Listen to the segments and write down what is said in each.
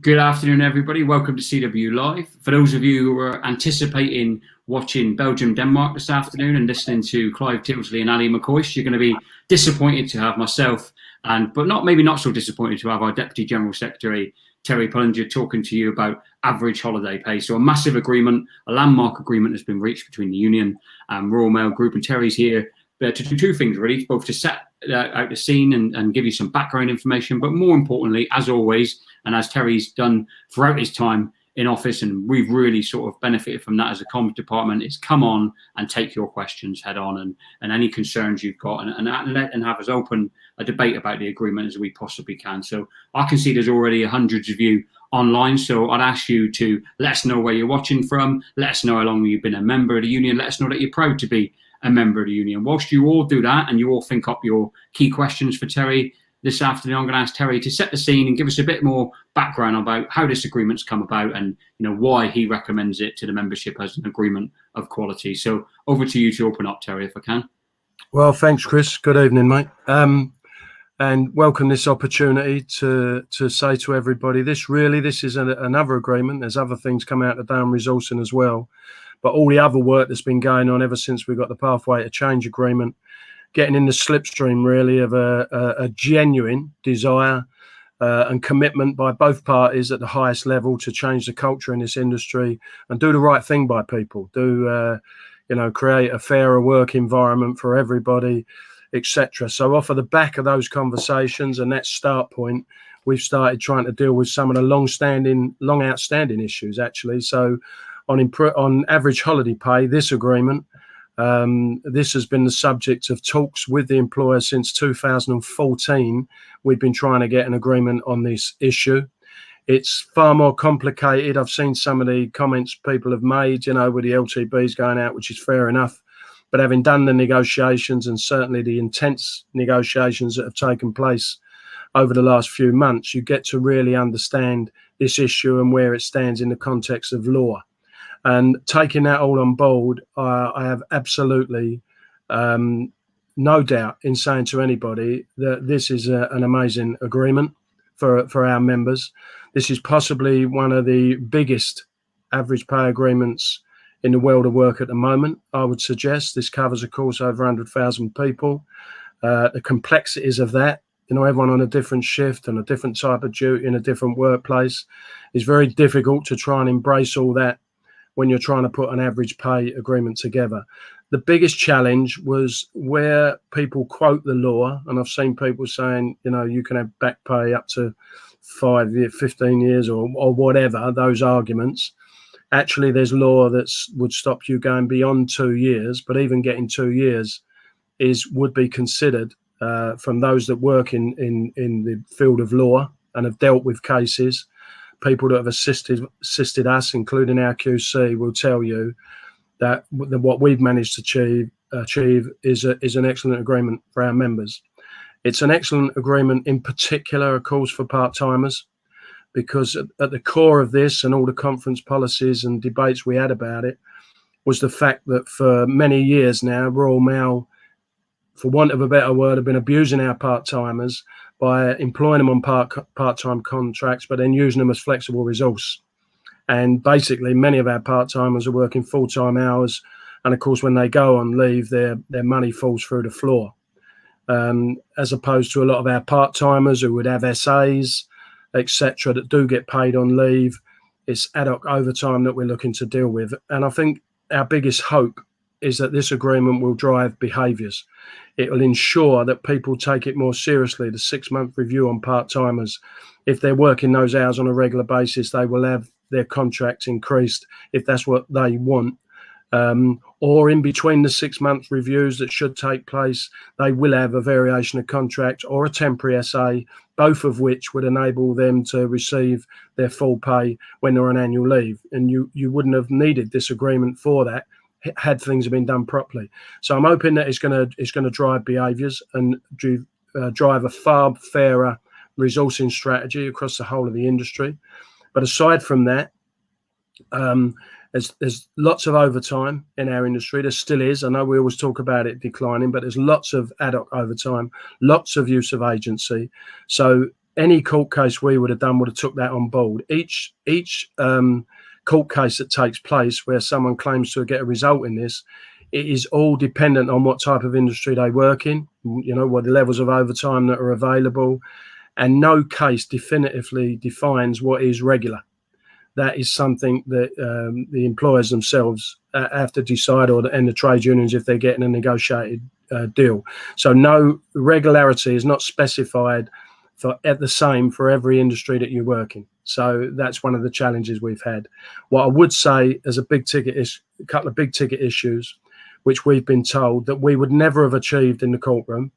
Good afternoon, everybody. Welcome to CW Live. For those of you who are anticipating watching Belgium-Denmark this afternoon and listening to Clive Tilsley and Ali McCoist, you're going to be disappointed to have myself, but maybe not so disappointed to have our Deputy General Secretary, Terry Pullinger, talking to you about average holiday pay. So a massive agreement, a landmark agreement has been reached between the union and Royal Mail Group, and Terry's here to do two things, really, both to set out the scene and give you some background information, but more importantly, as always, and as Terry's done throughout his time in office, and we've really sort of benefited from that as a comms department, is come on and take your questions head on and any concerns you've got and have us open a debate about the agreement as we possibly can. So I can see there's already hundreds of you online, so I'd ask you to let us know where you're watching from, let us know how long you've been a member of the union, let us know that you're proud to be a member of the union. Whilst you all do that and you all think up your key questions for Terry this afternoon, I'm going to ask Terry to set the scene and give us a bit more background about how this agreement's come about and why he recommends it to the membership as an agreement of quality. So over to you to open up, Terry, if I can. Well, thanks, Chris. Good evening, mate. And welcome this opportunity to say to everybody, this is another agreement. There's other things coming out of down resourcing as well. But all the other work that's been going on ever since we got the Pathway to Change agreement, getting in the slipstream really of a genuine desire and commitment by both parties at the highest level to change the culture in this industry and do the right thing by people, create a fairer work environment for everybody, etc. So off of the back of those conversations and that start point, we've started trying to deal with some of the long outstanding issues, actually. So on average holiday pay, this agreement, this has been the subject of talks with the employer since 2014. We've been trying to get an agreement on this issue. It's far more complicated. I've seen some of the comments people have made, with the LTBs going out, which is fair enough. But having done the negotiations and certainly the intense negotiations that have taken place over the last few months, you get to really understand this issue and where it stands in the context of law. And taking that all on board, I have absolutely no doubt in saying to anybody that this is an amazing agreement for our members. This is possibly one of the biggest average pay agreements in the world of work at the moment, I would suggest. This covers, of course, over 100,000 people. The complexities of that, everyone on a different shift and a different type of duty in a different workplace, is very difficult to try and embrace all that when you're trying to put an average pay agreement together. The biggest challenge was where people quote the law, and I've seen people saying, you can have back pay up to 5 years, 15 years or whatever, those arguments. Actually, there's law that would stop you going beyond 2 years, but even getting 2 years would be considered from those that work in the field of law and have dealt with cases. People that have assisted us, including our QC, will tell you that what we've managed to achieve is an excellent agreement for our members. It's an excellent agreement in particular, of course, for part-timers, because at the core of this and all the conference policies and debates we had about it was the fact that for many years now, Royal Mail, for want of a better word, have been abusing our part-timers by employing them on part-time contracts, but then using them as flexible resource. And basically, many of our part-timers are working full-time hours. And of course, when they go on leave, their money falls through the floor. As opposed to a lot of our part-timers who would have SAs, etc., that do get paid on leave. It's ad hoc overtime that we're looking to deal with. And I think our biggest hope is that this agreement will drive behaviours. It will ensure that people take it more seriously. The 6-month review on part-timers, if they're working those hours on a regular basis, they will have their contracts increased if that's what they want. Or in between the 6-month reviews that should take place, they will have a variation of contract or a temporary SA, both of which would enable them to receive their full pay when they're on annual leave. And you wouldn't have needed this agreement for that had things been done properly. So I'm hoping that it's going to drive behaviours and drive a far fairer resourcing strategy across the whole of the industry. But aside from that, there's lots of overtime in our industry. There still is. I know we always talk about it declining, but there's lots of ad hoc overtime, lots of use of agency. So any court case we would have done would have took that on board. Each court case that takes place where someone claims to get a result in this, it is all dependent on what type of industry they work in, what the levels of overtime that are available, and no case definitively defines what is regular. That is something that the employers themselves have to decide, and the trade unions if they're getting a negotiated deal. So no, regularity is not specified at the same for every industry that you work in. So that's one of the challenges we've had. What I would say as a couple of big ticket issues, which we've been told that we would never have achieved in the courtroom,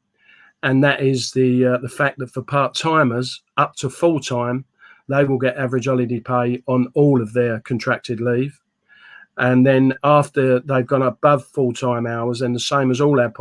and that is the fact that for part-timers up to full-time, they will get average holiday pay on all of their contracted leave. And then after they've gone above full-time hours, and the same as all our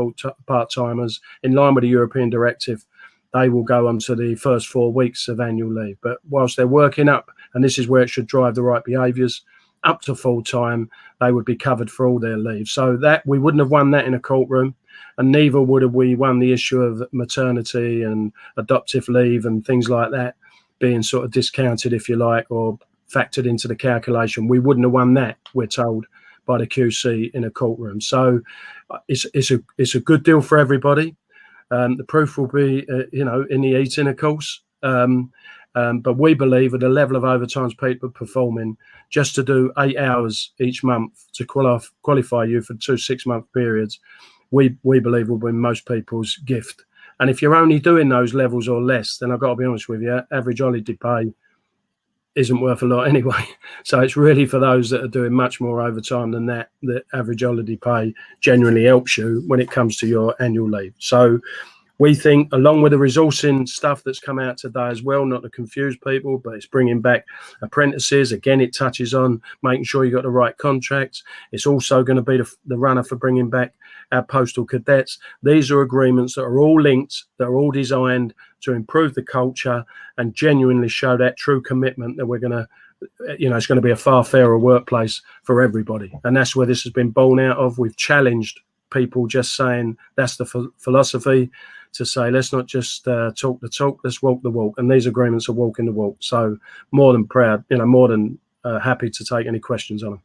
part-timers, in line with the European directive, they will go on to the first 4 weeks of annual leave. But whilst they're working up, and this is where it should drive the right behaviours, up to full-time, they would be covered for all their leave. So that we wouldn't have won that in a courtroom, and neither would have we won the issue of maternity and adoptive leave and things like that being sort of discounted, if you like, or factored into the calculation. We wouldn't have won that, we're told, by the QC in a courtroom. So it's a good deal for everybody. The proof will be, in the eating, of course. But we believe at the level of overtimes people are performing, just to do 8 hours each month to qualify you for 2 6-month periods, we believe will be most people's gift. And if you're only doing those levels or less, then I've got to be honest with you, average holiday pay isn't worth a lot anyway. So it's really for those that are doing much more overtime than that average holiday pay generally helps you when it comes to your annual leave. So we think, along with the resourcing stuff that's come out today as well, not to confuse people, but it's bringing back apprentices. Again, it touches on making sure you got the right contracts. It's also going to be the runner for bringing back our postal cadets. These are agreements that are all linked, that are all designed to improve the culture and genuinely show that true commitment that we're going to, it's going to be a far fairer workplace for everybody. And that's where this has been born out of. We've challenged people just saying that's the philosophy, to say let's not just talk the talk, let's walk the walk. And these agreements are walking the walk. So more than proud, more than happy to take any questions on them.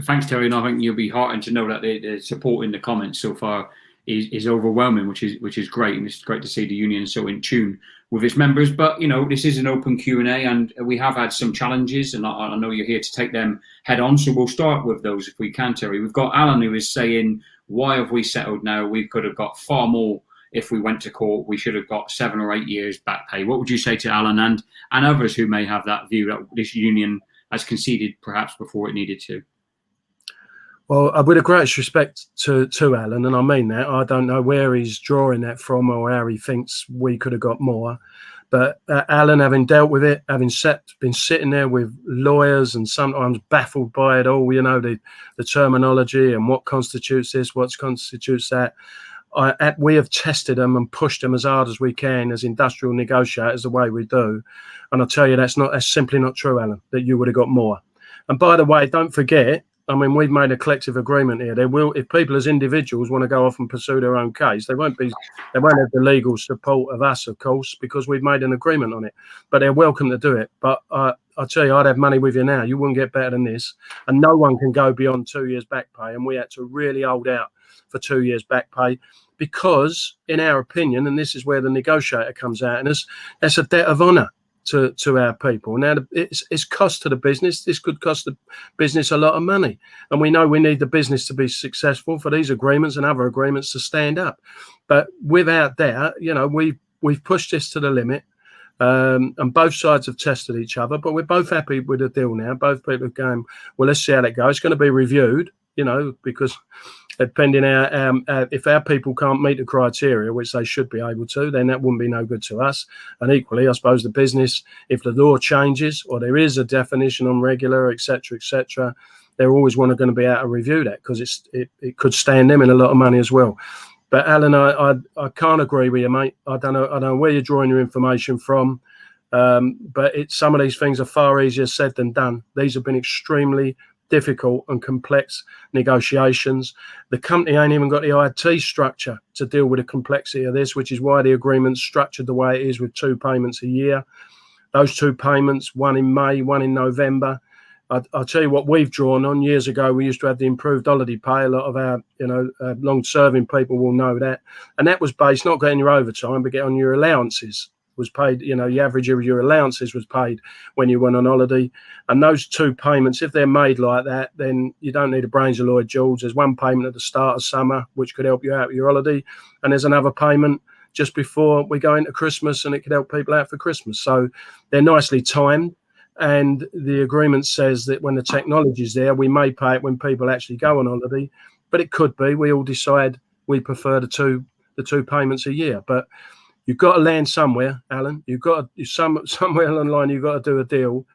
Thanks, Terry, and I think you'll be heartened to know that the support in the comments so far is overwhelming, which is great, and it's great to see the union so in tune with its members. But this is an open Q&A, and we have had some challenges, and I know you're here to take them head on. So we'll start with those if we can, Terry. We've got Alan who is saying, "Why have we settled now? We could have got far more if we went to court. We should have got 7 or 8 years back pay." What would you say to Alan and others who may have that view that this union has conceded perhaps before it needed to? Well, with the greatest respect to Alan, and I mean that, I don't know where he's drawing that from or how he thinks we could have got more. But Alan, having dealt with it, having been sitting there with lawyers and sometimes baffled by it all, the terminology and what constitutes this, what constitutes that, we have tested them and pushed them as hard as we can as industrial negotiators, the way we do. And I'll tell you, that's simply not true, Alan, that you would have got more. And by the way, don't forget, we've made a collective agreement here. If people as individuals want to go off and pursue their own case, they won't have the legal support of us, of course, because we've made an agreement on it. But they're welcome to do it. But I tell you, I'd have money with you now. You wouldn't get better than this. And no one can go beyond 2 years back pay. And we had to really hold out for 2 years back pay because, in our opinion, and this is where the negotiator comes out, and that's a debt of honour to our people. Now, it's cost to the business. This could cost the business a lot of money. And we know we need the business to be successful for these agreements and other agreements to stand up. But without doubt, we've pushed this to the limit. And both sides have tested each other, but we're both happy with the deal now. Both people are going, well, let's see how that goes. It's going to be reviewed, because depending if our people can't meet the criteria, which they should be able to, then that wouldn't be no good to us. And equally, I suppose the business, if the law changes or there is a definition on regular, etc., they're always going to be able to review that because it could stand them in a lot of money as well. But Alan, I can't agree with you, mate. I don't know where you're drawing your information from, but some of these things are far easier said than done. These have been extremely difficult and complex negotiations. The company ain't even got the IT structure to deal with the complexity of this, which is why the agreement's structured the way it is, with 2 payments a year. Those 2 payments, one in May, one in November. I'll tell you what we've drawn on. Years ago, we used to have the improved holiday pay. A lot of our, long-serving people will know that. And that was based not getting your overtime, but getting on your allowances. Was paid, the average of your allowances was paid when you went on holiday. And those 2 payments, if they're made like that, then you don't need a brains of Lloyd George. There's one payment at the start of summer, which could help you out with your holiday. And there's another payment just before we go into Christmas, and it could help people out for Christmas. So they're nicely timed. And the agreement says that when the technology is there, we may pay it when people actually go on holiday. But it could be we all decide we prefer the two payments a year. But you've got to land somewhere, Alan. You've got to, somewhere along the line, you've got to do a deal.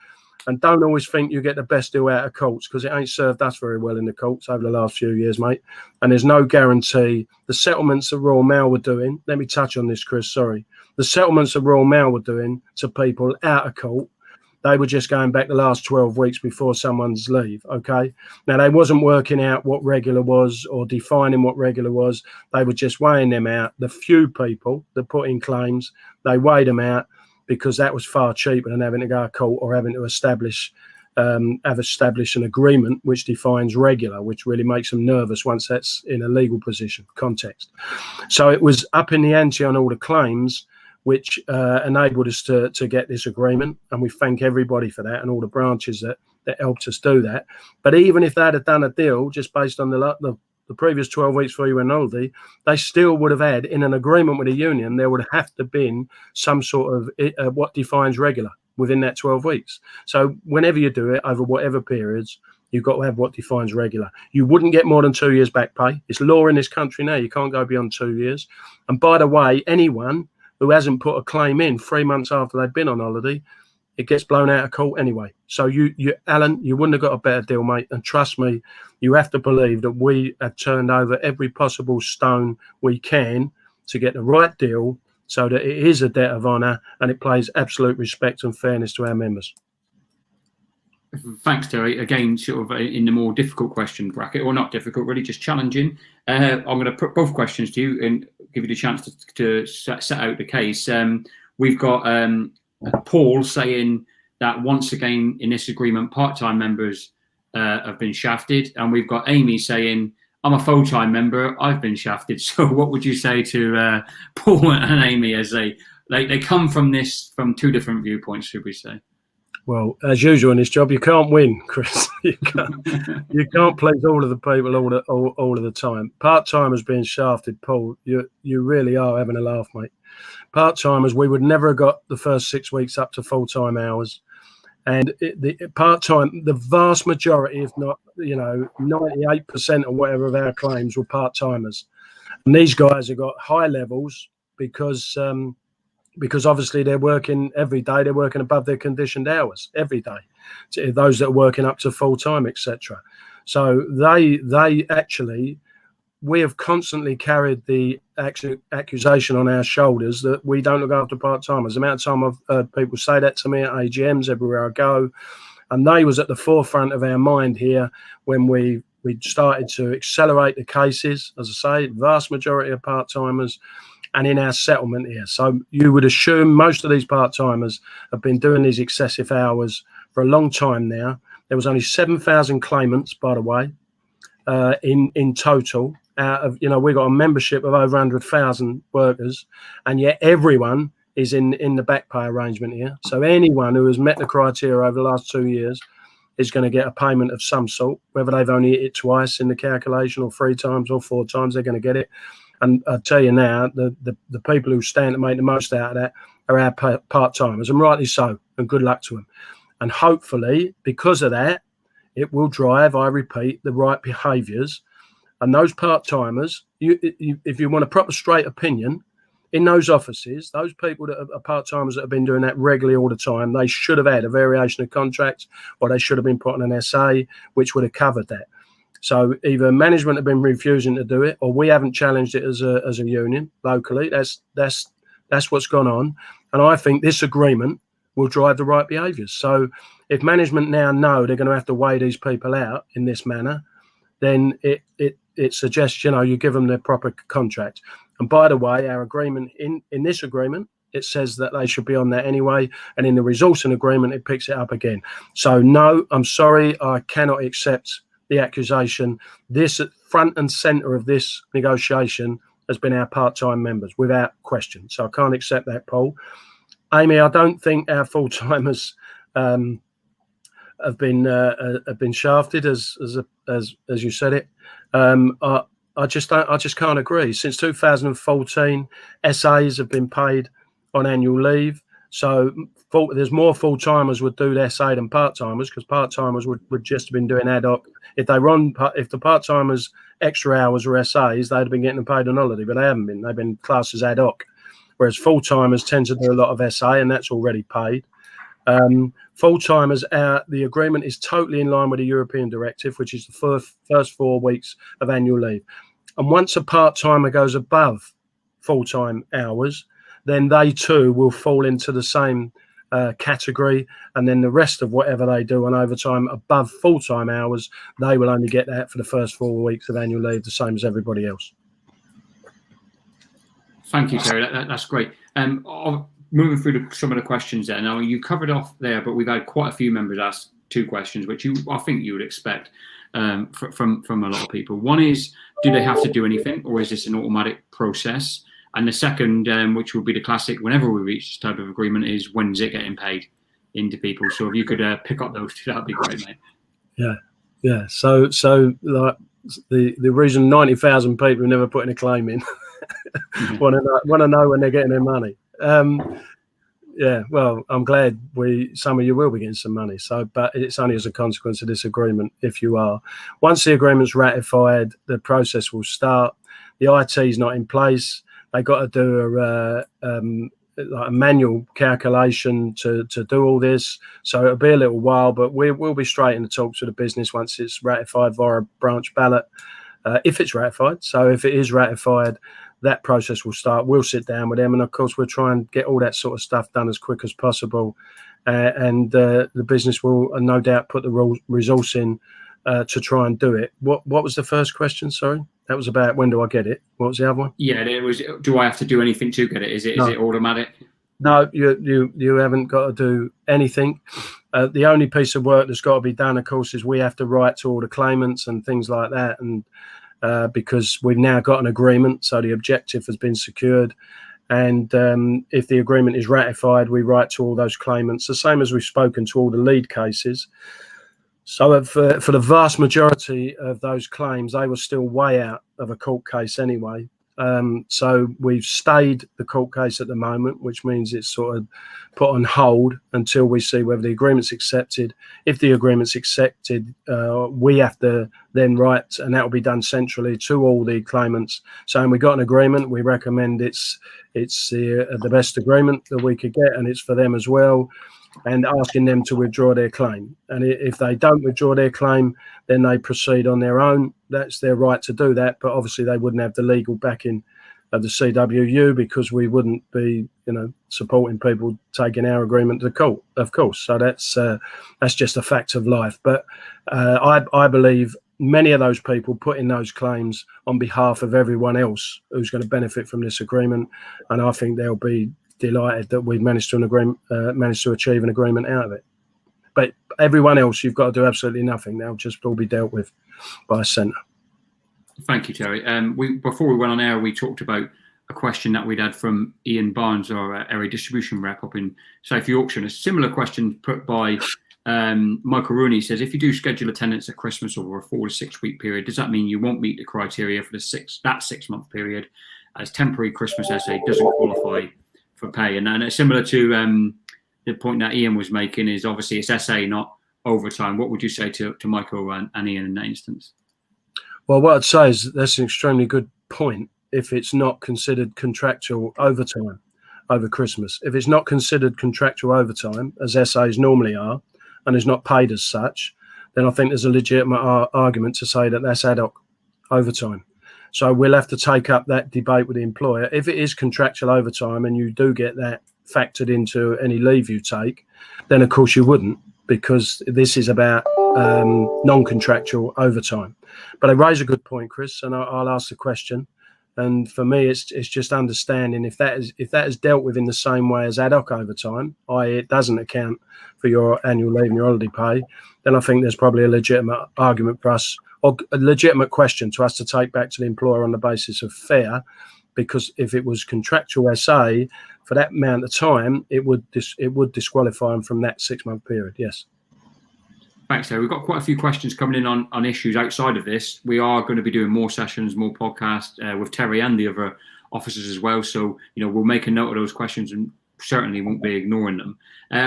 And don't always think you get the best deal out of courts, because it ain't served us very well in the courts over the last few years, mate. And there's no guarantee. The settlements that Royal Mail were doing, let me touch on this, Chris, sorry. The settlements that Royal Mail were doing to people out of court, they were just going back the last 12 weeks before someone's leave, okay? Now, they wasn't working out what regular was or defining what regular was. They were just weighing them out. The few people that put in claims, they weighed them out because that was far cheaper than having to go to court or having to establish an agreement which defines regular, which really makes them nervous once that's in a legal position, context. So it was up in the ante on all the claims, which enabled us to get this agreement. And we thank everybody for that and all the branches that helped us do that. But even if they'd have done a deal just based on the previous 12 weeks before you went on holiday, they still would have had, in an agreement with a union, there would have to been some sort of what defines regular within that 12 weeks. So whenever you do it over whatever periods, you've got to have what defines regular. You wouldn't get more than 2 years back pay. It's law in this country now. You can't go beyond 2 years. And by the way, anyone who hasn't put a claim in 3 months after they've been on holiday, it gets blown out of court anyway. So you Alan, you wouldn't have got a better deal, mate. And trust me, you have to believe that we have turned over every possible stone we can to get the right deal, so that it is a debt of honour and it plays absolute respect and fairness to our members. Thanks, Terry. Again, sort of in the more difficult question bracket, or not difficult, really just challenging. I'm going to put both questions to you and give you the chance to set out the case. We've got Paul saying that once again in this agreement, part-time members have been shafted, and we've got Amy saying, I'm a full-time member, I've been shafted. So what would you say to Paul and Amy as they come from this from 2 different viewpoints, should we say? Well, as usual in this job, you can't win, Chris. You can't please all of the people all of the time. Part-timers being shafted, Paul, you really are having a laugh, mate. Part-timers, we would never have got the first 6 weeks up to full-time hours. And the part-time, the vast majority, if not, 98% or whatever of our claims were part-timers. And these guys have got high levels because obviously they're working every day. They're working above their conditioned hours every day. So those that are working up to full-time, etc. So they actually, we have constantly carried the accusation on our shoulders that we don't look after part-timers. The amount of time I've heard people say that to me at AGMs everywhere I go, and they was at the forefront of our mind here when we started to accelerate the cases. As I say, vast majority of part-timers, and in our settlement here. So you would assume most of these part-timers have been doing these excessive hours for a long time now. There was only 7,000 claimants, by the way, in total. Out of, we've got a membership of over 100,000 workers, and yet everyone is in the back pay arrangement here. So anyone who has met the criteria over the last 2 years is going to get a payment of some sort, whether they've only hit it twice in the calculation or 3 times or 4 times, they're going to get it. And I'll tell you now, the people who stand to make the most out of that are our part-timers, and rightly so, and good luck to them. And hopefully, because of that, it will drive, I repeat, the right behaviours. And those part-timers, if you want a proper straight opinion, in those offices, those people that are part-timers that have been doing that regularly all the time, they should have had a variation of contracts, or they should have been put on an SA, which would have covered that. So either management have been refusing to do it, or we haven't challenged it as a union locally. That's what's gone on. And I think this agreement will drive the right behaviours. So if management now know they're going to have to weigh these people out in this manner, then it suggests, you give them the proper contract. And by the way, our agreement in this agreement, it says that they should be on that anyway. And in the resourcing agreement, it picks it up again. So no, I'm sorry, I cannot accept the accusation. This front and centre of this negotiation has been our part-time members, without question. So I can't accept that, Paul. Amy, I don't think our full-timers have been shafted, as you said it. I just can't agree. Since 2014, SAs have been paid on annual leave. So there's more full-timers would do the SA than part-timers, because part-timers would just have been doing ad hoc. If the part-timers extra hours were SAs, they'd have been getting them paid on holiday, but they haven't been. They've been classed as ad hoc. Whereas full-timers tend to do a lot of SA, and that's already paid. Full-timers, the agreement is totally in line with the European directive, which is the first 4 weeks of annual leave. And once a part-timer goes above full-time hours, then they too will fall into the same category. And then the rest of whatever they do on overtime above full-time hours, they will only get that for the first 4 weeks of annual leave, the same as everybody else. Thank you, Terry. That's great. Moving through some of the questions there. Now, you covered off there, but we've had quite a few members ask 2 questions, which I think you would expect from a lot of people. One is, do they have to do anything, or is this an automatic process? And the second, which will be the classic whenever we reach this type of agreement, is when's it getting paid into people? So if you could pick up those 2, that'd be great, mate. Yeah. So like the reason 90,000 people who never put in a claim in want to know when they're getting their money. Well, I'm glad some of you will be getting some money. But it's only as a consequence of this agreement. If you are, once the agreement's ratified, the process will start. The IT is not in place. They got to do a manual calculation to do all this. So it'll be a little while, but we'll be straight in the talks with the business once it's ratified via a branch ballot, if it's ratified. So if it is ratified, that process will start. We'll sit down with them, and of course we'll try and get all that sort of stuff done as quick as possible. And the business will no doubt put the resource in to try and do it. What was the first question? Sorry, that was about when do I get it? What was the other one? Yeah, it was. Do I have to do anything to get it? Is it automatic? No, you haven't got to do anything. The only piece of work that's got to be done, of course, is we have to write to all the claimants and things like that, and because we've now got an agreement, so the objective has been secured. And if the agreement is ratified, we write to all those claimants, the same as we've spoken to all the lead cases. So for the vast majority of those claims, they were still way out of a court case anyway. So we've stayed the court case at the moment, which means it's sort of put on hold until we see whether the agreement's accepted. If the agreement's accepted, we have to then write, and that will be done centrally to all the claimants, saying we got an agreement. We recommend it's the best agreement that we could get, and it's for them as well, and asking them to withdraw their claim. And if they don't withdraw their claim, then they proceed on their own. That's their right to do that, but obviously they wouldn't have the legal backing of the CWU, because we wouldn't be, supporting people taking our agreement to court, of course. So that's just a fact of life. But I believe many of those people put in those claims on behalf of everyone else who's going to benefit from this agreement, and I think they'll be delighted that we've managed to achieve an agreement out of it. But everyone else, you've got to do absolutely nothing. They'll just all be dealt with by a centre. Thank you, Terry. Before we went on air, we talked about a question that we'd had from Ian Barnes, our area distribution rep up in South Yorkshire. A similar question put by Michael Rooney. Says, if you do schedule attendance at Christmas over a 4 to 6 week period, does that mean you won't meet the criteria for that 6 month period, as temporary Christmas SA doesn't qualify for pay? And it's similar to the point that Ian was making, is obviously it's SA, not overtime. What would you say to Michael and Ian in that instance? Well, what I'd say is that's an extremely good point. If it's not considered contractual overtime over Christmas, if it's not considered contractual overtime, as SAs normally are, and is not paid as such, then I think there's a legitimate argument to say that that's ad hoc overtime. So we'll have to take up that debate with the employer. If it is contractual overtime and you do get that factored into any leave you take, then of course you wouldn't, because this is about non-contractual overtime. But I raise a good point, Chris, and I'll ask the question. And for me, it's just understanding if that is dealt with in the same way as ad hoc overtime, i.e. it doesn't account for your annual leave and your holiday pay, then I think there's probably a legitimate argument for us, or a legitimate question to us to take back to the employer on the basis of fair, because if it was contractual SA for that amount of time, it would disqualify them from that 6-month period. Yes. Thanks, Terry. We've got quite a few questions coming in on issues outside of this. We are going to be doing more sessions, more podcasts with Terry and the other officers as well. So, we'll make a note of those questions and certainly won't be ignoring them.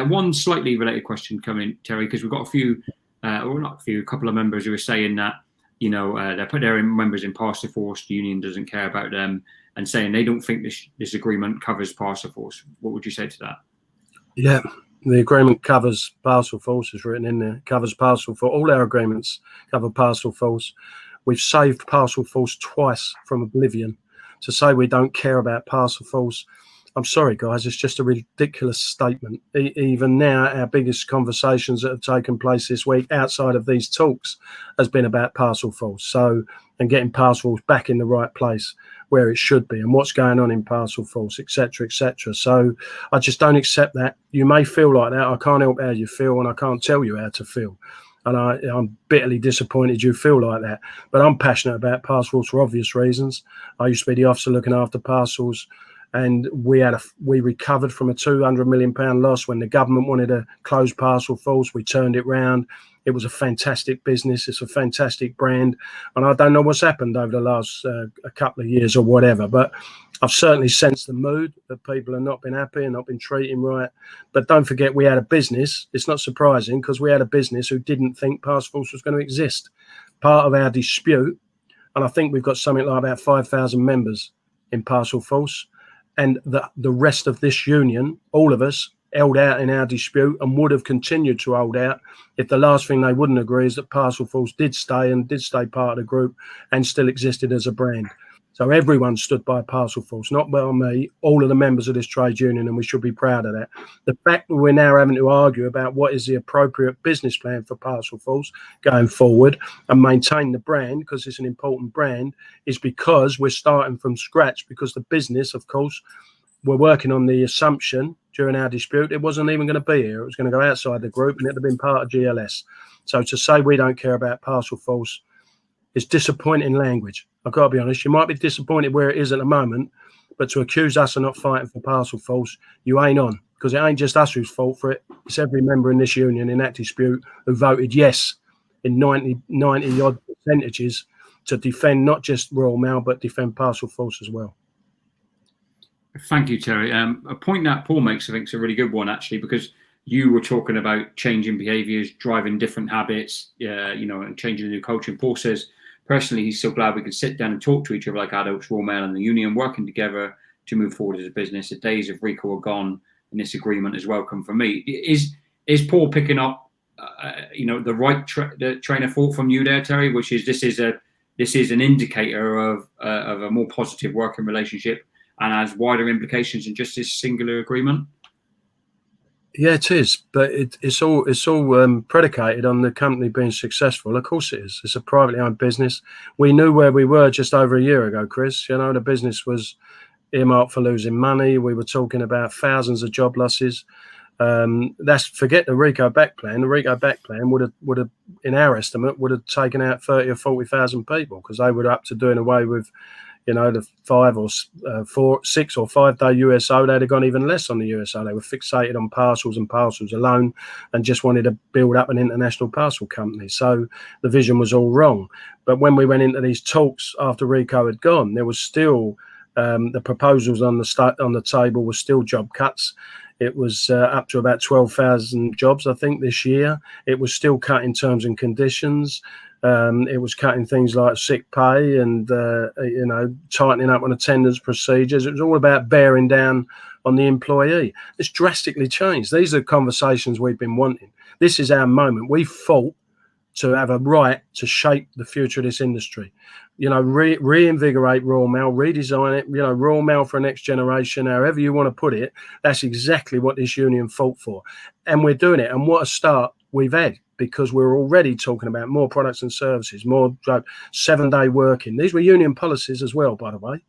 One slightly related question coming, Terry, because we've got a couple of members who are saying that, they put their members in Parcel Force, the union doesn't care about them, and saying they don't think this agreement covers Parcel Force. What would you say to that? Yeah. The agreement covers Parcel Force, is written in there, covers Parcel Force. All our agreements cover Parcel Force. We've saved Parcel Force twice from oblivion. To say we don't care about Parcel Force, I'm sorry, guys, it's just a ridiculous statement. Even now, our biggest conversations that have taken place this week outside of these talks has been about Parcel Force. And getting Parcel Force back in the right place where it should be and what's going on in Parcel Force, etc., etc. So I just don't accept that. You may feel like that. I can't help how you feel, and I can't tell you how to feel. And I'm bitterly disappointed you feel like that. But I'm passionate about Parcels for obvious reasons. I used to be the officer looking after parcels, and we recovered from a £200 million loss when the government wanted to close Parcel Force. We turned it round. It was a fantastic business. It's a fantastic brand. And I don't know what's happened over the last a couple of years or whatever, but I've certainly sensed the mood that people have not been happy and not been treating right. But don't forget, we had a business. It's not surprising, because we had a business who didn't think Parcel Force was going to exist. Part of our dispute, and I think we've got something like about 5,000 members in Parcel Force, and the rest of this union, all of us, held out in our dispute and would have continued to hold out if the last thing they wouldn't agree is that Parcel Force did stay part of the group and still existed as a brand. So everyone stood by Parcel Force, not by me, all of the members of this trade union, and we should be proud of that. The fact that we're now having to argue about what is the appropriate business plan for Parcel Force going forward and maintain the brand, because it's an important brand, is because we're starting from scratch, because the business, of course, we're working on the assumption during our dispute it wasn't even going to be here. It was going to go outside the group and it had been part of GLS. So to say we don't care about Parcel Force is disappointing language. I've got to be honest. You might be disappointed where it is at the moment, but to accuse us of not fighting for Parcel Force, you ain't on, because it ain't just us who's fault for it. It's every member in this union in that dispute who voted yes in 90 odd percentages to defend not just Royal Mail, but defend Parcel Force as well. Thank you, Terry. A point that Paul makes, I think, is a really good one, actually, because you were talking about changing behaviours, driving different habits, and changing the new culture. And Paul says, personally, he's so glad we can sit down and talk to each other like adults, Royal Mail and the union, working together to move forward as a business. The days of RICO are gone, and this agreement is welcome for me. Is Paul picking up, the right train of thought from you there, Terry, which is this is an indicator of a more positive working relationship and has wider implications than just this singular agreement? Yeah, it is, but it's all predicated on the company being successful. Of course it is. It's a privately owned business. We knew where we were just over a year ago, Chris. The business was earmarked for losing money. We were talking about thousands of job losses. Forget the RICO back plan. The RICO back plan would have, in our estimate, would have taken out 30 or 40,000 people, because they were up to doing away with the 5 or 6 or 5 day USO. They'd have gone even less on the USO. They were fixated on parcels and parcels alone and just wanted to build up an international parcel company. So the vision was all wrong. But when we went into these talks after RICO had gone, there was still the proposals on the table were still job cuts. It was up to about 12,000 jobs, I think, this year. It was still cutting terms and conditions. It was cutting things like sick pay and, tightening up on attendance procedures. It was all about bearing down on the employee. It's drastically changed. These are conversations we've been wanting. This is our moment. We fought to have a right to shape the future of this industry. You know, reinvigorate Royal Mail, redesign it, you know, Royal Mail for a next generation, however you want to put it. That's exactly what this union fought for. And we're doing it. And what a start we've had, because we're already talking about more products and services, more 7-day working. These were union policies as well, by the way.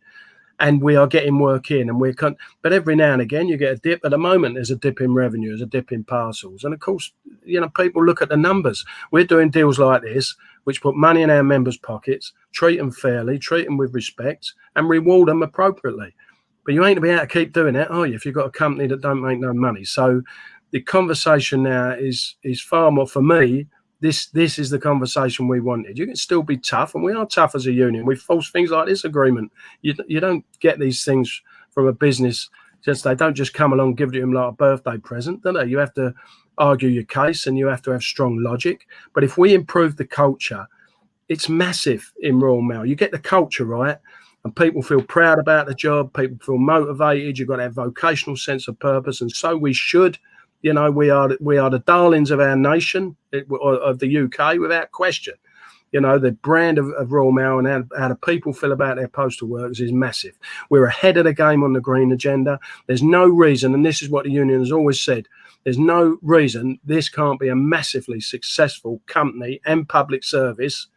And we are getting work in, and but every now and again you get a dip. At the moment, there's a dip in revenue, there's a dip in parcels. And of course, you know, people look at the numbers. We're doing deals like this, which put money in our members' pockets, treat them fairly, treat them with respect, and reward them appropriately. But you ain't to be able to keep doing that, are you, if you've got a company that don't make no money? So the conversation now is far more, for me, this is the conversation we wanted. You can still be tough, and we are tough as a union. We force things like this agreement. You don't get these things from a business. They don't just come along, give it to them like a birthday present, do they? You have to argue your case, and you have to have strong logic. But if we improve the culture, it's massive in Royal Mail. You get the culture right, and people feel proud about the job. People feel motivated. You've got to have vocational sense of purpose, and so we should. You know, we are the darlings of our nation, of the UK, without question. You know, the brand of Royal Mail and how the people feel about their postal workers is massive. We're ahead of the game on the green agenda. There's no reason, and this is what the union has always said, there's no reason this can't be a massively successful company and public service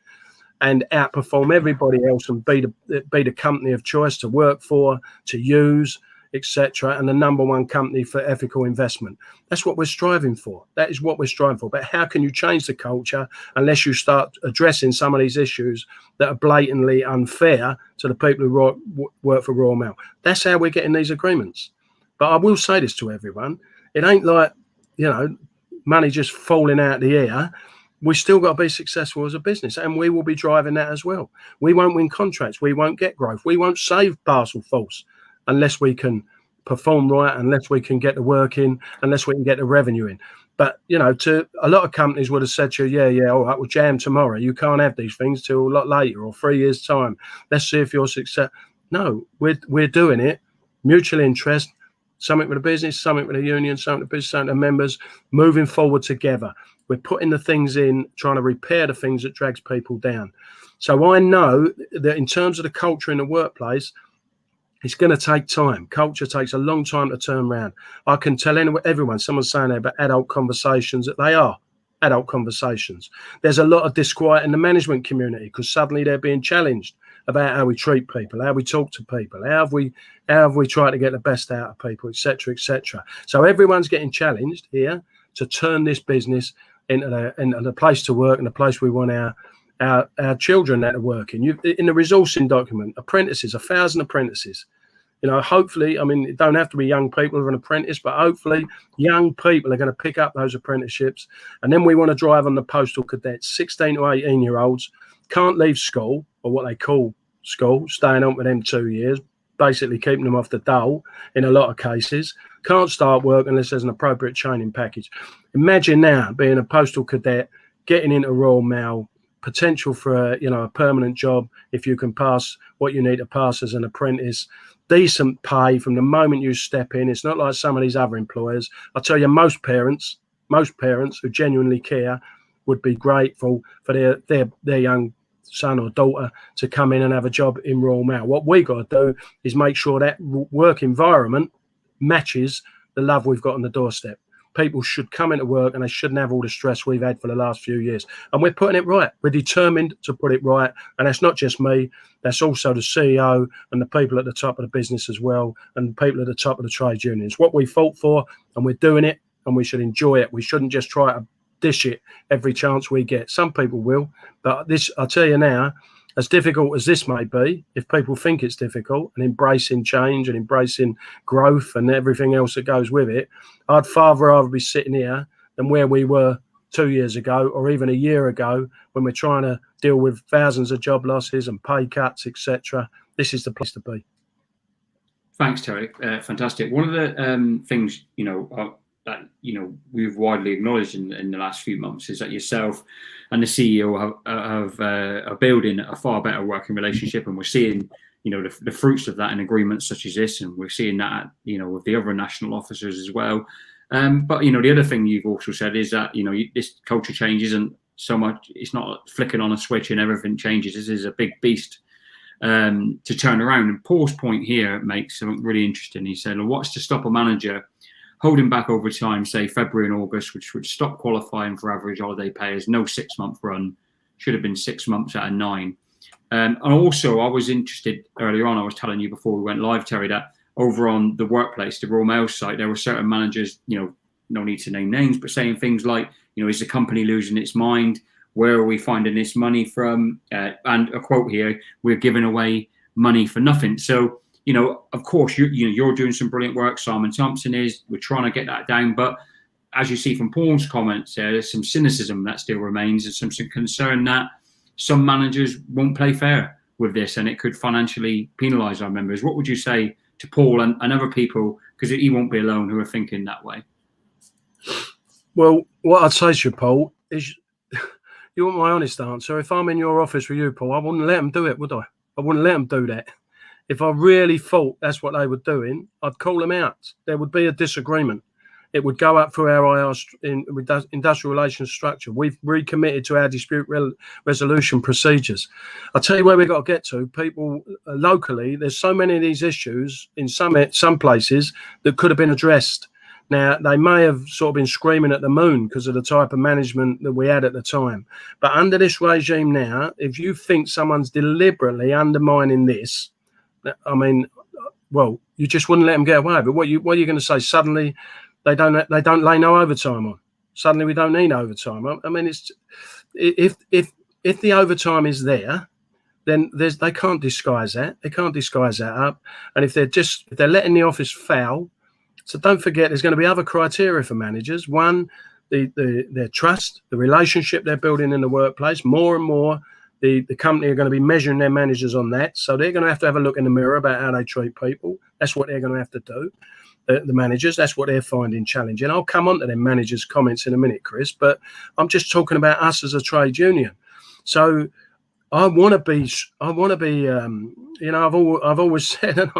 and outperform everybody else and be the company of choice to work for, to use, etc., and the #1 company for ethical investment. That's what we're striving for. That is what we're striving for. But how can you change the culture unless you start addressing some of these issues that are blatantly unfair to the people who work for Royal Mail? That's how we're getting these agreements. But I will say this to everyone. It ain't like, you know, money just falling out of the air. We still got to be successful as a business, and we will be driving that as well. We won't win contracts. We won't get growth. We won't save Parcel Force unless we can perform right, unless we can get the work in, unless we can get the revenue in. But, you know, to a lot of companies would have said to you, yeah, all right, we'll jam tomorrow. You can't have these things till a lot later or 3 years' time. Let's see if you're successful. No, we're doing it. Mutual interest, something with the business, something with the union, something with the business, something with the members, moving forward together. We're putting the things in, trying to repair the things that drags people down. So I know that in terms of the culture in the workplace, it's going to take time. Culture takes a long time to turn around. I can tell everyone, someone's saying there about adult conversations, that they are adult conversations. There's a lot of disquiet in the management community because suddenly they're being challenged about how we treat people, how we talk to people, how have we tried to get the best out of people, etc., etc. So everyone's getting challenged here to turn this business into the place to work and the place we want our children that are working. In the resourcing document, apprentices, 1,000 apprentices. You know, hopefully, I mean, it don't have to be young people who are an apprentice, but hopefully young people are going to pick up those apprenticeships. And then we want to drive on the postal cadets, 16 to 18-year-olds, can't leave school, or what they call school, staying on with them 2 years, basically keeping them off the dole in a lot of cases, can't start work unless there's an appropriate training package. Imagine now being a postal cadet, getting into Royal Mail, potential for a permanent job if you can pass what you need to pass as an apprentice, decent pay from the moment you step in. It's not like some of these other employers. I tell you, most parents who genuinely care would be grateful for their young son or daughter to come in and have a job in Royal Mail. What we got to do is make sure that work environment matches the love we've got on the doorstep. People should come into work and they shouldn't have all the stress we've had for the last few years. And we're putting it right. We're determined to put it right. And that's not just me. That's also the CEO and the people at the top of the business as well, and the people at the top of the trade unions. What we fought for, and we're doing it, and we should enjoy it. We shouldn't just try to dish it every chance we get. Some people will. But this, I'll tell you now, as difficult as this may be, if people think it's difficult and embracing change and embracing growth and everything else that goes with it, I'd far rather be sitting here than where we were 2 years ago or even a year ago when we're trying to deal with thousands of job losses and pay cuts, etc. This is the place to be. Thanks, Terry. Fantastic. One of the things, that we've widely acknowledged in the last few months is that yourself and the CEO are building a far better working relationship, and we're seeing the fruits of that in agreements such as this, and we're seeing that with the other national officers as well. But the other thing you've also said is that this culture change isn't so much. It's not flicking on a switch and everything changes. This is a big beast to turn around. And Paul's point here makes something really interesting. He said, well, what's to stop a manager holding back over time, say February and August, which would stop qualifying for average holiday payers, no 6-month run, should have been 6 months out of 9. And also, I was interested earlier on, I was telling you before we went live, Terry, that over on the workplace, the Royal Mail site, there were certain managers, no need to name names, but saying things like, is the company losing its mind? Where are we finding this money from? And a quote here, we're giving away money for nothing. So, of course, you're doing some brilliant work. Simon Thompson is. We're trying to get that down. But as you see from Paul's comments, there's some cynicism that still remains and some concern that some managers won't play fair with this and it could financially penalise our members. What would you say to Paul and other people, because he won't be alone, who are thinking that way? Well, what I'd say to you, Paul, is you want my honest answer. If I'm in your office with you, Paul, I wouldn't let them do it, would I? I wouldn't let them do that. If I really thought that's what they were doing, I'd call them out. There would be a disagreement. It would go up through our industrial relations structure. We've recommitted to our dispute resolution procedures. I'll tell you where we've got to get to. People locally, there's so many of these issues in some places that could have been addressed. Now, they may have sort of been screaming at the moon because of the type of management that we had at the time. But under this regime now, if you think someone's deliberately undermining this, I mean, well, you just wouldn't let them get away with it. What are you going to say? Suddenly, they don't lay no overtime on. Suddenly, we don't need overtime. I mean, it's if the overtime is there, then they can't disguise that. They can't disguise that up. And if they're letting the office foul. So don't forget, there's going to be other criteria for managers. One, their trust, the relationship they're building in the workplace. More and more, the company are going to be measuring their managers on that. So they're going to have a look in the mirror about how they treat people. That's what they're going to have to do. The managers, that's what they're finding challenging. I'll come on to them managers' comments in a minute, Chris, but I'm just talking about us as a trade union. So I want to be. I've always said,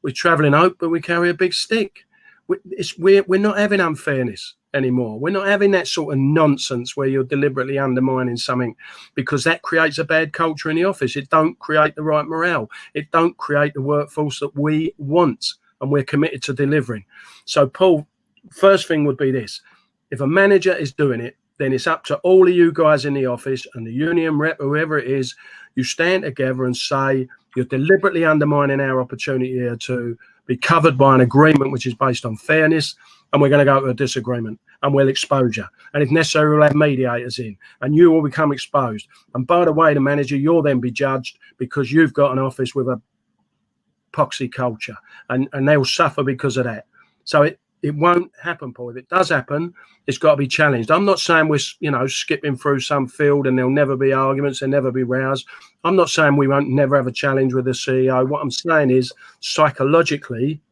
we travel in hope, but we carry a big stick. We're not having unfairness anymore. We're not having that sort of nonsense where you're deliberately undermining something, because that creates a bad culture in the office. It don't create the right morale. It don't create the workforce that we want and we're committed to delivering. So, Paul, first thing would be this. If a manager is doing it, then it's up to all of you guys in the office and the union rep, whoever it is, you stand together and say, you're deliberately undermining our opportunity here to be covered by an agreement which is based on fairness, and we're going to go to a disagreement and we'll expose you. And if necessary, we'll have mediators in and you will become exposed. And by the way, the manager, you'll then be judged because you've got an office with a poxy culture and they'll suffer because of that. So it won't happen, Paul. If it does happen, it's got to be challenged. I'm not saying we're, skipping through some field and there'll never be arguments, there'll never be rows. I'm not saying we won't never have a challenge with the CEO. What I'm saying is, psychologically,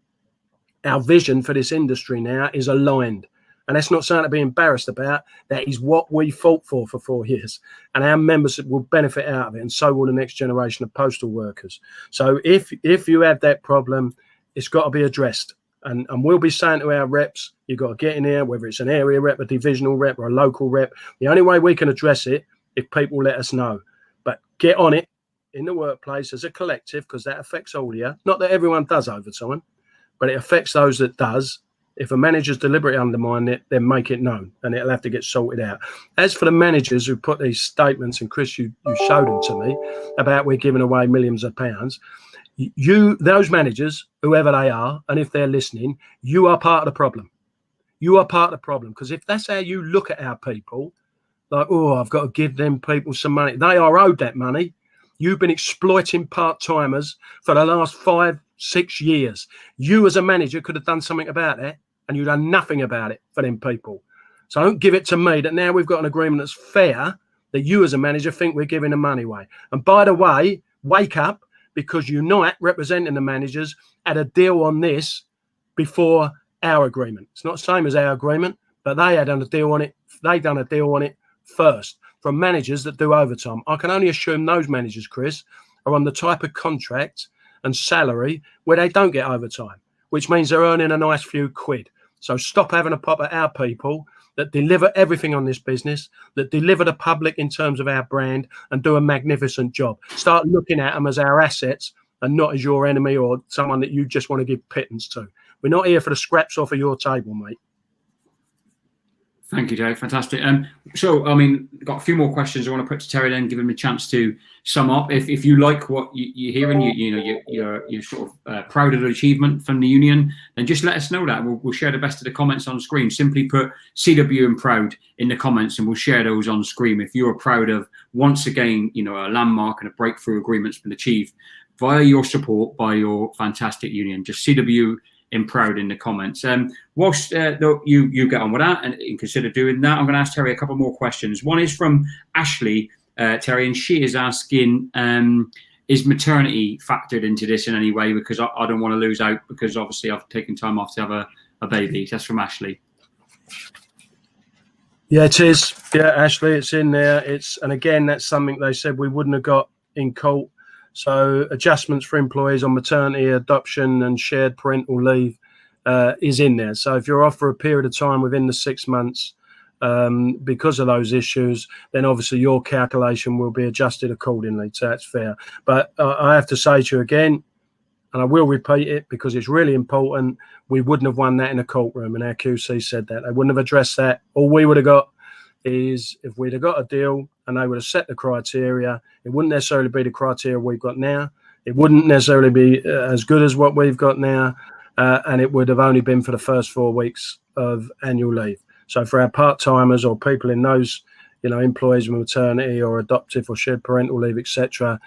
our vision for this industry now is aligned. And that's not something to be embarrassed about. That is what we fought for 4 years. And our members will benefit out of it, and so will the next generation of postal workers. So if you have that problem, it's got to be addressed. And we'll be saying to our reps, you've got to get in here, whether it's an area rep, a divisional rep, or a local rep. The only way we can address it, if people let us know. But get on it in the workplace as a collective, because that affects all of you. Not that everyone does overtime, but it affects those that does. If a manager's deliberately undermining it, then make it known, and it'll have to get sorted out. As for the managers who put these statements, and Chris, you showed them to me, about we're giving away millions of pounds, those managers, whoever they are, and if they're listening, you are part of the problem. You are part of the problem, because if that's how you look at our people, like, oh, I've got to give them people some money. They are owed that money. You've been exploiting part-timers for the last 5-6 years. You as a manager could have done something about that, and you've done nothing about it for them people. So don't give it to me that now we've got an agreement that's fair, that you as a manager think we're giving the money away. And by the way, wake up, because Unite, representing the managers, had a deal on this before our agreement. It's not the same as our agreement, but they had done a deal on it. They done a deal on it first from managers that do overtime. I can only assume those managers, Chris, are on the type of contract and salary where they don't get overtime, which means they're earning a nice few quid. So stop having a pop at our people that deliver everything on this business, that deliver the public in terms of our brand and do a magnificent job. Start looking at them as our assets and not as your enemy or someone that you just want to give pittance to. We're not here for the scraps off of your table, mate. Thank you, Dave. Fantastic. So, I mean, got a few more questions I want to put to Terry, then give him a chance to sum up. If you like what you hear and you're sort of proud of the achievement from the union, then just let us know that. We'll share the best of the comments on screen. Simply put CW and proud in the comments, and we'll share those on screen. If you are proud of, once again, a landmark and a breakthrough agreement's been achieved via your support by your fantastic union, just CW in proud in the comments. Whilst you get on with that and consider doing that, I'm going to ask Terry a couple more questions. One is from Ashley, Terry, and she is asking, is maternity factored into this in any way? Because I don't want to lose out, because obviously I've taken time off to have a baby. That's from Ashley. Yeah, it is. Yeah, Ashley, it's in there. And again, that's something they said we wouldn't have got in court. So adjustments for employees on maternity, adoption and shared parental leave is in there. So if you're off for a period of time within the 6 months because of those issues, then obviously your calculation will be adjusted accordingly. So that's fair. But I have to say to you again, and I will repeat it because it's really important, we wouldn't have won that in a courtroom, and our QC said that. They wouldn't have addressed that. All we would have got is, if we'd have got a deal and they would have set the criteria, it wouldn't necessarily be the criteria we've got now. It wouldn't necessarily be as good as what we've got now, and it would have only been for the first 4 weeks of annual leave. So for our part-timers or people in those, employees with maternity or adoptive or shared parental leave, etc.,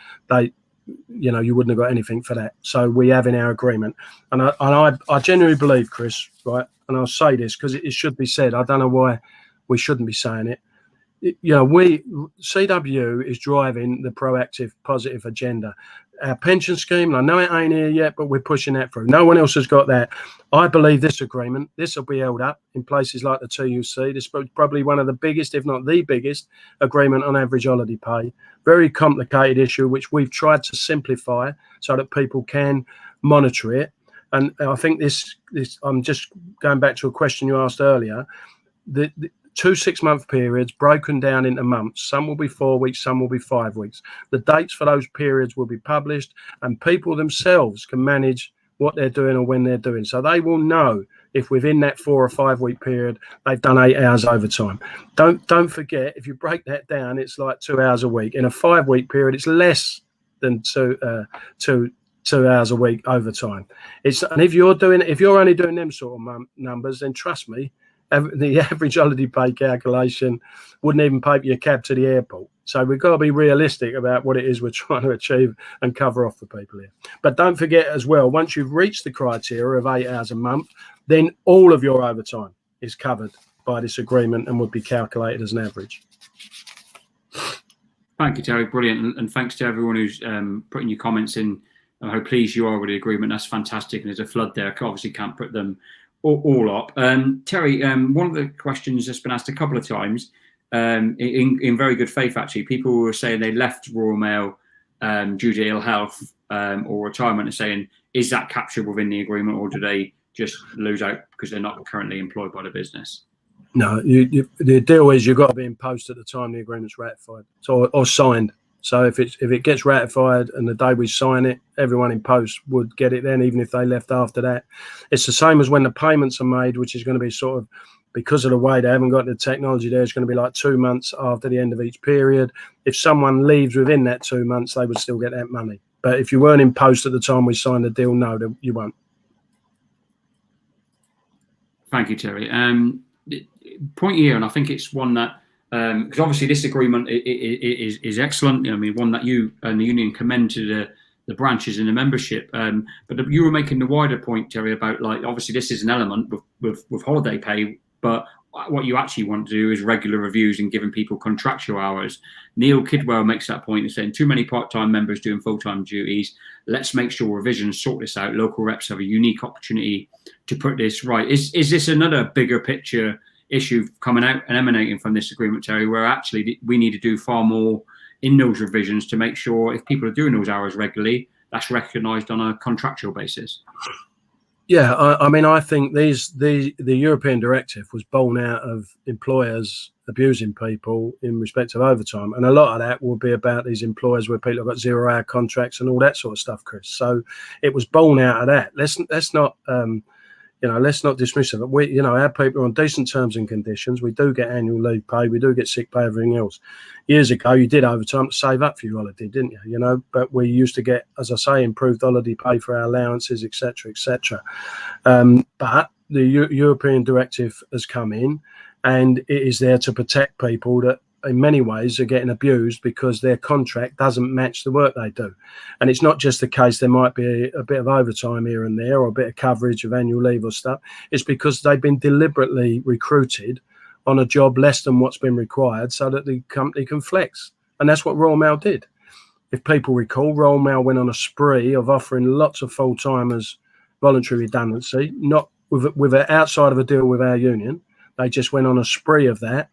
you wouldn't have got anything for that. So we have in our agreement, and I genuinely believe, Chris, right, and I'll say this because it should be said. I don't know why we shouldn't be saying it. CW is driving the proactive, positive agenda. Our pension scheme, and I know it ain't here yet, but we're pushing that through. No one else has got that. I believe this agreement, this will be held up in places like the TUC. This is probably one of the biggest, if not the biggest, agreement on average holiday pay. Very complicated issue, which we've tried to simplify so that people can monitor it. And I think this I'm just going back to a question you asked earlier. The 2 6-month periods broken down into months. Some will be 4 weeks, some will be 5 weeks. The dates for those periods will be published, and people themselves can manage what they're doing or when they're doing. So they will know if within that 4 or 5 week period they've done 8 hours overtime. Don't forget, if you break that down, it's like 2 hours a week. In a 5 week period, it's less than 2 hours a week overtime. And if you're only doing them sort of numbers, then trust me, the average holiday pay calculation wouldn't even pay for your cab to the airport. So we've got to be realistic about what it is we're trying to achieve and cover off for people here. But don't forget as well, once you've reached the criteria of 8 hours a month, then all of your overtime is covered by this agreement and would be calculated as an average. Thank you, Terry. Brilliant. And thanks to everyone who's putting your comments in, how pleased you are with the agreement. That's fantastic. And there's a flood there. I obviously can't put them all up. Terry, one of the questions that's been asked a couple of times, in very good faith actually, people were saying they left Royal Mail due to ill health or retirement, and saying, is that captured within the agreement, or do they just lose out because they're not currently employed by the business? No, the deal is you've got to be in post at the time the agreement's ratified, or signed. So if it gets ratified and the day we sign it, everyone in post would get it then, even if they left after that. It's the same as when the payments are made, which is going to be sort of, because of the way they haven't got the technology there, it's going to be like 2 months after the end of each period. If someone leaves within that 2 months, they would still get that money. But if you weren't in post at the time we signed the deal, no, you won't. Thank you, Terry. Point here, and I think it's one that, because obviously this agreement is excellent. I mean, one that you and the union commend to the branches and the membership. But you were making the wider point, Terry, about, like, obviously this is an element with holiday pay, but what you actually want to do is regular reviews and giving people contractual hours. Neil Kidwell makes that point and saying too many part-time members doing full-time duties. Let's make sure revisions sort this out. Local reps have a unique opportunity to put this right. Is this another bigger picture issue coming out and emanating from this agreement, Terry, where actually we need to do far more in those revisions to make sure if people are doing those hours regularly, that's recognised on a contractual basis? Yeah, I mean, I think the European directive was born out of employers abusing people in respect of overtime, and a lot of that will be about these employers where people have got 0-hour contracts and all that sort of stuff, Chris. So it was born out of that. Let's not let's not dismiss it. We, our people are on decent terms and conditions. We do get annual leave pay. We do get sick pay, everything else. Years ago, you did overtime to save up for your holiday, didn't you? But we used to get, as I say, improved holiday pay for our allowances, etc., etc. But the European directive has come in, and it is there to protect people that in many ways are getting abused because their contract doesn't match the work they do. And it's not just the case there might be a bit of overtime here and there or a bit of coverage of annual leave or stuff. It's because they've been deliberately recruited on a job less than what's been required so that the company can flex. And that's what Royal Mail did. If people recall, Royal Mail went on a spree of offering lots of full-timers voluntary redundancy, not with outside of a deal with our union. They just went on a spree of that.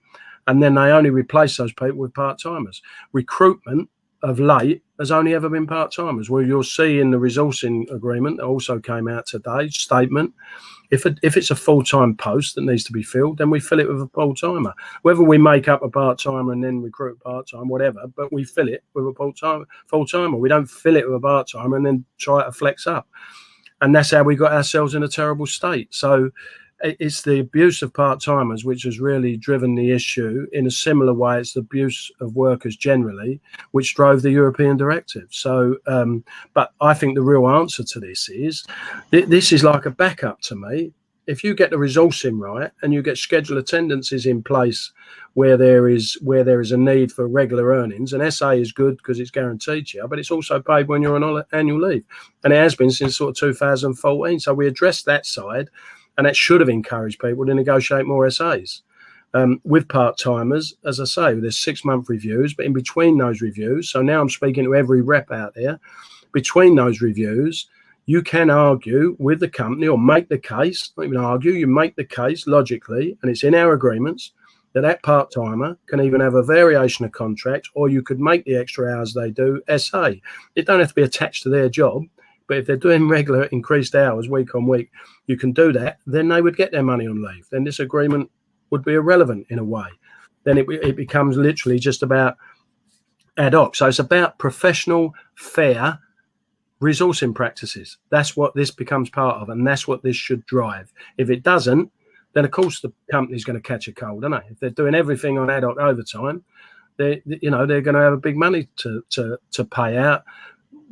And then they only replace those people with part-timers. Recruitment of late has only ever been part-timers. Well, you'll see in the resourcing agreement that also came out today, statement, if it's a full-time post that needs to be filled, then we fill it with a full-timer. Whether we make up a part-timer and then recruit part-time, whatever, but we fill it with a full-timer. We don't fill it with a part-timer and then try to flex up. And that's how we got ourselves in a terrible state. So it's the abuse of part-timers which has really driven the issue. In a similar way, it's the abuse of workers generally which drove the European directive. So, but I think the real answer to this is like a backup to me. If you get the resourcing right and you get scheduled attendances in place where there is a need for regular earnings, and SA is good because it's guaranteed to you, but it's also paid when you're on annual leave, and it has been since sort of 2014. So we addressed that side. And that should have encouraged people to negotiate more SAs. With part-timers, as I say, there's 6-month reviews, but in between those reviews, so now I'm speaking to every rep out there, between those reviews, you can argue with the company or make the case, not even argue, you make the case logically, and it's in our agreements, that part-timer can even have a variation of contract, or you could make the extra hours they do SA. It don't have to be attached to their job. But if they're doing regular increased hours week on week, you can do that, then they would get their money on leave. Then this agreement would be irrelevant in a way. Then it becomes literally just about ad hoc. So it's about professional, fair resourcing practices. That's what this becomes part of, and that's what this should drive. If it doesn't, then of course the company's going to catch a cold, aren't they? If they're doing everything on ad hoc overtime, they're going to have a big money to pay out,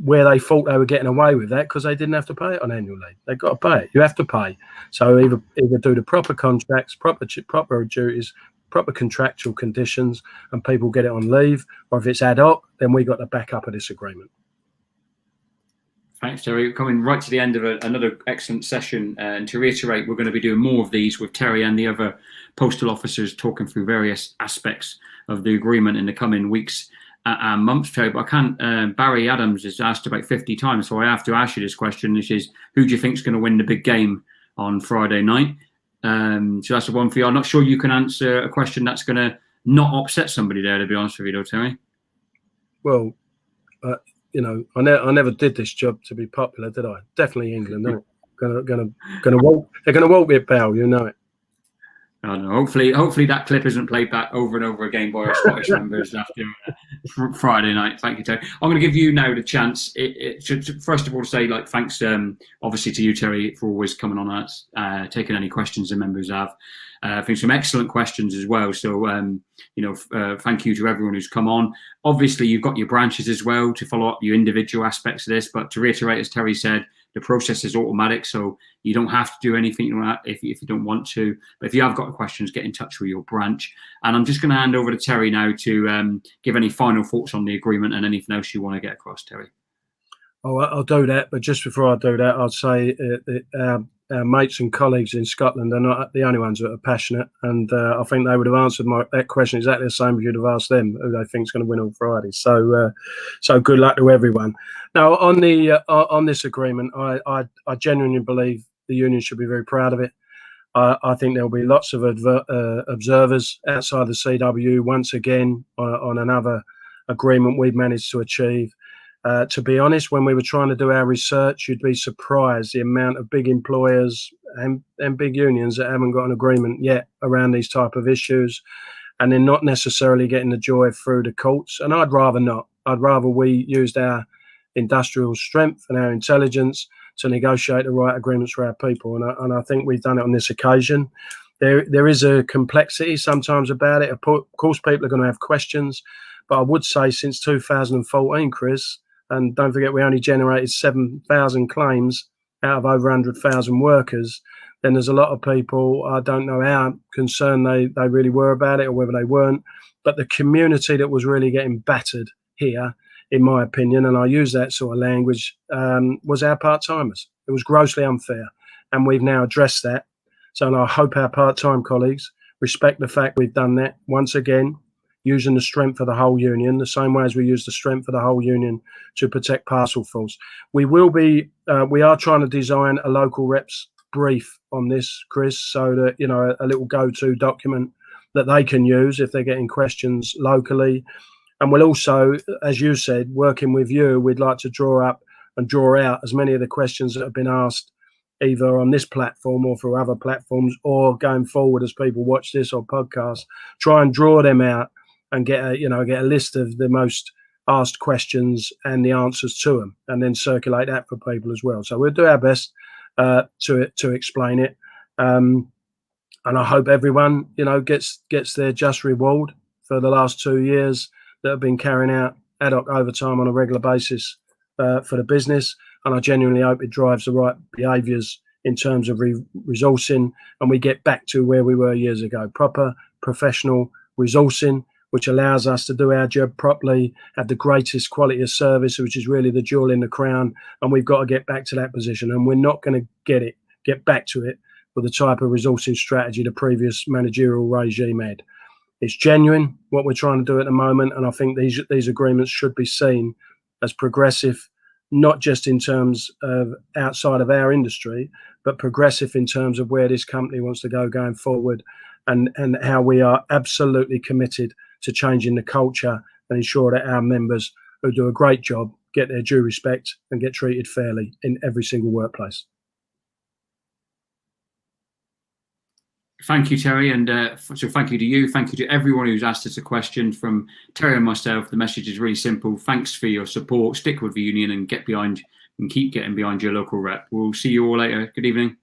where they thought they were getting away with that because they didn't have to pay it on annual leave. They've got to pay it. You have to pay. So either do the proper contracts, proper duties, proper contractual conditions, and people get it on leave, or if it's ad hoc, then we got the backup of this agreement. Thanks, Terry. We're coming right to the end of another excellent session. And to reiterate, we're going to be doing more of these with Terry and the other postal officers talking through various aspects of the agreement in the coming weeks and months, Terry. But I can't. Barry Adams has asked about 50 times, so I have to ask you this question, which is, who do you think is going to win the big game on Friday night? So that's the one for you. I'm not sure you can answer a question that's going to not upset somebody there, to be honest with you, though, Terry. Well, I never did this job to be popular, did I? Definitely England, isn't it? Gonna walk. They're gonna walk with Bell, you know it. I don't know. Hopefully that clip isn't played back over and over again by our Scottish members after Friday night. Thank you, Terry. I'm going to give you now the chance. First of all, to say thanks, obviously to you, Terry, for always coming on us, taking any questions the members have. I think some excellent questions as well. So, thank you to everyone who's come on. Obviously, you've got your branches as well to follow up your individual aspects of this. But to reiterate, as Terry said, the process is automatic, so you don't have to do anything if you don't want to. But if you have got questions, get in touch with your branch. And I'm just going to hand over to Terry now to give any final thoughts on the agreement and anything else you want to get across, Terry. Oh, I'll do that. But just before I do that, I'll say our mates and colleagues in Scotland are not the only ones that are passionate. And I think they would have answered that question exactly the same if you'd have asked them who they think is going to win on Friday. So good luck to everyone. Now, on this agreement, I genuinely believe the union should be very proud of it. I think there'll be lots of observers outside the CW once again on another agreement we've managed to achieve. To be honest, when we were trying to do our research, you'd be surprised the amount of big employers and big unions that haven't got an agreement yet around these type of issues, and they're not necessarily getting the joy through the courts. And I'd rather not. I'd rather we used our industrial strength and our intelligence to negotiate the right agreements for our people. And I think we've done it on this occasion. There is a complexity sometimes about it. Of course, people are going to have questions, but I would say since 2014, Chris, and don't forget we only generated 7,000 claims out of over 100,000 workers, then there's a lot of people, I don't know how concerned they really were about it or whether they weren't, but the community that was really getting battered here, in my opinion, and I use that sort of language, was our part-timers. It was grossly unfair, and we've now addressed that. So I hope our part-time colleagues respect the fact we've done that once again, using the strength of the whole union, the same way as we use the strength of the whole union to protect parcel force. We are trying to design a local reps brief on this, Chris, so that, you know, a little go-to document that they can use if they're getting questions locally. And we'll also, as you said, working with you, we'd like to draw up and draw out as many of the questions that have been asked either on this platform or through other platforms, or going forward as people watch this or podcast, try and draw them out and get a list of the most asked questions and the answers to them, and then circulate that for people as well. So we'll do our best to explain it, and I hope everyone, you know, gets their just reward for the last 2 years that have been carrying out ad hoc overtime on a regular basis for the business. And I genuinely hope it drives the right behaviours in terms of resourcing, and we get back to where we were years ago, proper professional resourcing, which allows us to do our job properly, have the greatest quality of service, which is really the jewel in the crown. And we've got to get back to that position. And we're not going to get back to it with the type of resourcing strategy the previous managerial regime had. It's genuine, what we're trying to do at the moment. And I think these agreements should be seen as progressive, not just in terms of outside of our industry, but progressive in terms of where this company wants to go going forward, and how we are absolutely committed to changing the culture and ensure that our members, who do a great job, get their due respect and get treated fairly in every single workplace. Thank you, Terry, and so thank you to you. Thank you to everyone who's asked us a question. From Terry and myself, the message is really simple. Thanks for your support. Stick with the union and keep getting behind your local rep. We'll see you all later. Good evening.